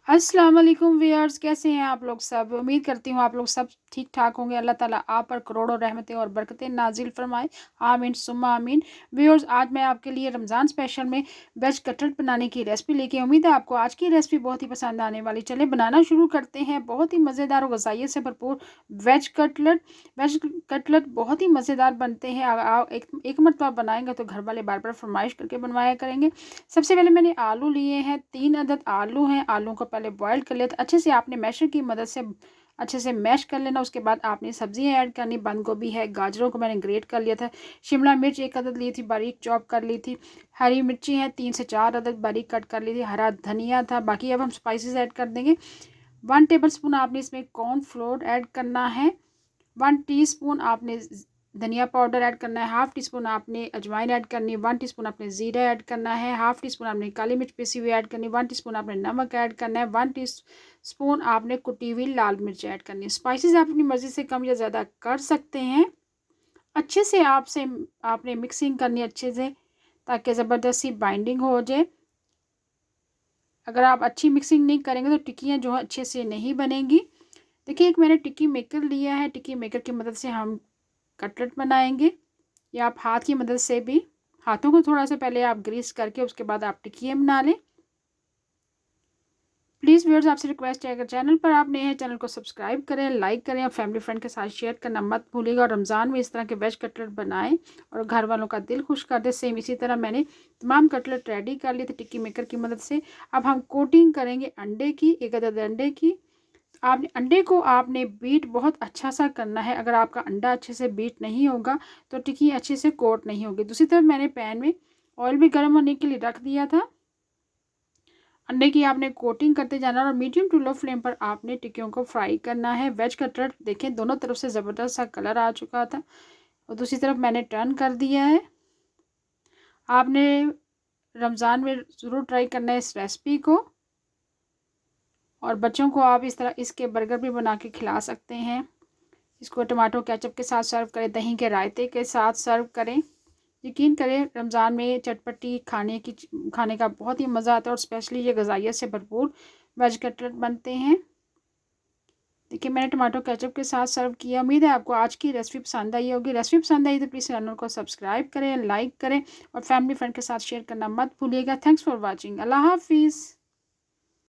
अस्सलाम वालेकुम व्यूअर्स, कैसे हैं आप लोग सब। उम्मीद करती हूँ आप लोग सब ठीक ठाक होंगे। अल्लाह ताला आप पर करोड़ों रहमतें और बरकतें नाजिल फरमाए, आमीन सुम्मा आमीन। व्यूअर्स, आज मैं आपके लिए रमज़ान स्पेशल में वेज कटलेट बनाने की रेसिपी लेके, उम्मीद है आपको आज की रेसिपी बहुत ही पसंद आने वाली। चले बनाना शुरू करते हैं। बहुत ही मज़ेदार और ग़ज़ाइयत से भरपूर वेज कटलेट बहुत ही मज़ेदार बनते हैं। एक मरतबा बनाएंगे तो घर वाले बार बार फरमाइश करके बनवाया करेंगे। सबसे पहले मैंने आलू लिए हैं, 3 अदद आलू हैं। आलू को पहले बॉयल कर लिया था अच्छे से, आपने मैशर की मदद से अच्छे से मैश कर लेना। उसके बाद आपने सब्जियां ऐड करनी। बंद गोभी है, गाजरों को मैंने ग्रेट कर लिया था। शिमला मिर्च 1 अदद ली थी, बारीक चॉप कर ली थी। हरी मिर्ची है 3 से 4 अदद, बारीक कट कर ली थी। हरा धनिया था। बाकी अब हम स्पाइसेस ऐड कर देंगे। 1 टेबल स्पून आपने इसमें कॉर्नफ्लोर ऐड करना है। 1 टीस्पून आपने धनिया पाउडर ऐड करना है। हाफ़ टी स्पून आपने अजवाइन ऐड करनी है। 1 टीस्पून आपने ज़ीरा ऐड करना है। हाफ़ टी स्पून आपने काली मिर्च पिसी हुई ऐड करनी है। 1 टीस्पून आपने नमक ऐड करना है। 1 टीस्पून आपने कुटी हुई लाल मिर्च ऐड करनी है। स्पाइसेस आप अपनी मर्ज़ी से कम या ज़्यादा कर सकते हैं। अच्छे से आपने मिक्सिंग करनी है अच्छे से, ताकि ज़बरदस्त सी बाइंडिंग हो जाए। अगर आप अच्छी मिक्सिंग नहीं करेंगे तो टिक्कियाँ जो है अच्छे से नहीं बनेंगी। देखिए, एक मैंने टिक्की मेकर लिया है। टिक्की मेकर की मदद से हम कटलेट बनाएंगे, या आप हाथ की मदद से भी, हाथों को थोड़ा सा पहले आप ग्रीस करके उसके बाद आप टिक्कियाँ बना लें। प्लीज़ व्यूअर्स, आपसे रिक्वेस्ट है, अगर चैनल पर आप नए हैं चैनल को सब्सक्राइब करें, लाइक करें और फैमिली फ्रेंड के साथ शेयर करना मत भूलिएगा। और रमज़ान में इस तरह के वेज कटलेट बनाएं और घर वालों का दिल खुश कर दे। सेम इसी तरह मैंने तमाम कटलेट रेडी कर लिए थे टिक्की मेकर की मदद से। अब हम कोटिंग करेंगे अंडे की, 1 अदद अंडे की। आपने अंडे को आपने बीट बहुत अच्छा सा करना है। अगर आपका अंडा अच्छे से बीट नहीं होगा तो टिक्की अच्छे से कोट नहीं होगी। दूसरी तरफ मैंने पैन में ऑयल भी गर्म होने के लिए रख दिया था। अंडे की आपने कोटिंग करते जाना और मीडियम टू लो फ्लेम पर आपने टिक्कियों को फ्राई करना है। वेज कटलेट देखें दोनों तरफ से ज़बरदस्त सा कलर आ चुका था और दूसरी तरफ मैंने टर्न कर दिया है। आपने रमज़ान में ज़रूर ट्राई करना है इस रेसिपी को, और बच्चों को आप इस तरह इसके बर्गर भी बना के खिला सकते हैं। इसको टमाटो केचप के साथ सर्व करें, दही के रायते के साथ सर्व करें। यकीन करें, रमज़ान में चटपटी खाने का बहुत ही मज़ा आता है, और स्पेशली ये ग़ज़ाइयत से भरपूर वेज कटलेट बनते हैं। देखिए, मैंने टमाटो केचप के साथ सर्व किया। उम्मीद है आपको आज की रेसिपी पसंद आई होगी। रेसिपी पसंद आई तो प्लीज़ चैनल को सब्सक्राइब करें, लाइक करें और फैमिली फ्रेंड के साथ शेयर करना मत भूलिएगा। Thanks for watching. अल्लाह हाफिज़।